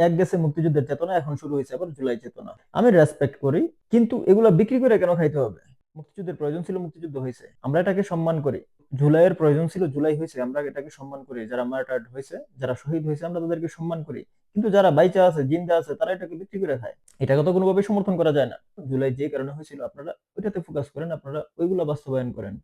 এক গেছে মুক্তিযুদ্ধের চেতনা, এখন শুরু হয়েছে আবার জুলাই চেতনা। আমি রেসপেক্ট করি, কিন্তু এগুলা বিক্রি করে কেন খাইতে হবে? মুক্তিযুদ্ধের প্রয়োজন ছিল, মুক্তিযুদ্ধ হয়েছে, আমরা এটাকে সম্মান করি। জুলাইয়ের প্রয়োজন ছিল, জুলাই হয়েছে, আমরা এটাকে সম্মান করি। যারা মার্টার্ড হয়েছে, যারা শহীদ হয়েছে, আমরা তাদেরকে সম্মান করি। কিন্তু যারা বাইচা আছে, জিন্দা আছে, তারা এটাকে বিক্রি করে খায়। এটাকে তো কোনোভাবে সমর্থন করা যায় না। জুলাই যে কারণে হয়েছিল, আপনারা ওইটাতে ফোকাস করেন, আপনারা ওইগুলা বাস্তবায়ন করেন।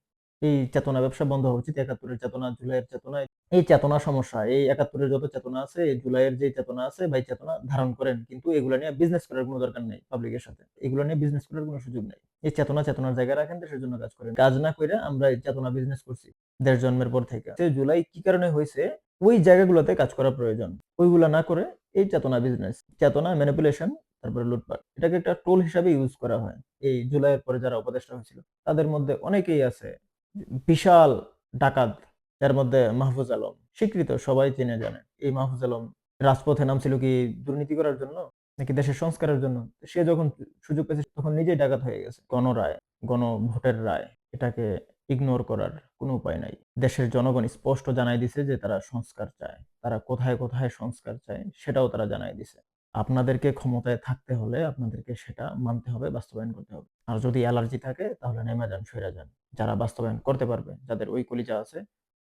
এই চেতনা ব্যবসা বন্ধ হওয়া উচিত। 71-এর চেতনা, জুলাইয়ের চেতনা, এই চেতনা সমস্যা। এই 71-এর যত চেতনা আছে, এই জুলাইয়ের যে চেতনা আছে, ভাই চেতনা ধারণ করেন, কিন্তু এগুলা নিয়ে বিজনেস করার কোনো দরকার নেই। পাবলিকের সাথে এগুলো নিয়ে বিজনেস করার কোনো সুযোগ নেই। এই চেতনা চেতনার জায়গায় রাখেন, দেশের জন্য কাজ করেন। কাজ না করে আমরা এই চেতনা বিজনেস করছি দেশ জন্মের পর থেকে। জুলাই কি কারণে হয়েছে, ওই জায়গাগুলোতে কাজ করা প্রয়োজন। ওইগুলা না করে এই চেতনা বিজনেস, চেতনা ম্যানিপুলেশন, তারপরে লুটপাট, এটাকে একটা টোল হিসাবে ইউজ করা হয়। এই জুলাইয়ের পরে যারা উপদেষ্টা হয়েছিল, তাদের মধ্যে অনেকেই আছে বিশাল ডাকাত, যার মধ্যে মাহফুজ আলম স্বীকৃত, সবাই চিনে জানে। এই মাহফুজ আলম রাজপথে নামছিল কি দুর্নীতি করার জন্য, নাকি দেশের সংস্কারের জন্য? সে যখন সুযোগ পেয়েছে, তখন নিজেই ডাকাত হয়ে গেছে। গণরায়, গণভোটের রায়, এটাকে ইগনোর করার কোনো উপায় নাই। দেশের জনগণ স্পষ্ট জানাই দিছে যে তারা সংস্কার চায়, তারা কোথায় কোথায় সংস্কার চায় সেটাও তারা জানাই দিছে। আপনাদেরকে ক্ষমতায় থাকতে হলে আপনাদেরকে সেটা মানতে হবে, বাস্তবায়ন করতে হবে। আর যদি অ্যালার্জি থাকে, তাহলে নেমে যান, সরে যান। যারা বাস্তবায়ন করতে পারবে, যাদের ওই কলিজা আছে,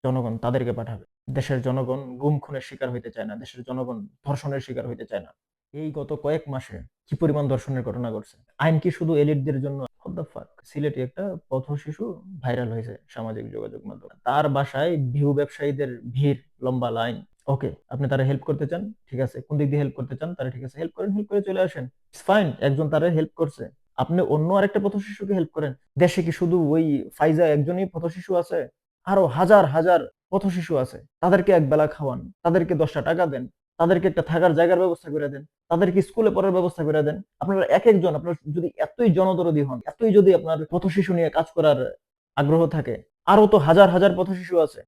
জনগণ তাদেরকে পাঠাবে। দেশের জনগণ গুম খুনের শিকার হইতে চায় না, দেশের জনগণ ধর্ষণের শিকার হইতে চায় না। এই গত কয়েক মাসে কি পরিমাণ ধর্ষণের ঘটনা ঘটছে! আইন কি শুধু এলিটদের জন্য? What the fuck? সিলেটে একটা পথ শিশু ভাইরাল হয়েছে সামাজিক যোগাযোগ মাধ্যমে, তার বাসায় ভিউ ব্যবসায়ীদের ভিড়, লম্বা লাইন। ওকে, আপনি তারা হেল্প করতে চান, ঠিক আছে, কোন দিক দিয়ে হেল্প করতে চান, তারা ঠিক আছে, হেল্প করেন, হেল্প করে চলে আসেন, ইটস ফাইন। একজন তারা হেল্প করছে, আপনি অন্য আরেকটা পথ শিশুকে হেল্প করেন। দেশে কি শুধু ওই ফাইজা একজনই পথ শিশু আছে? আরো হাজার হাজার পথ শিশু আছে। তাদেরকে এক বেলা খাওয়ান, তাদেরকে 10টা টাকা দেন, তাদেরকে একটা থাকার জায়গার ব্যবস্থা করে দেন, তাদেরকে স্কুলে পড়ার ব্যবস্থা করে দেন। আপনারা এক একজন, আপনার যদি এতই জনদরদি হন, এতই যদি আপনার পথ শিশু নিয়ে কাজ করার আগ্রহ থাকে, আরো তো হাজার হাজার পথ শিশু আছে।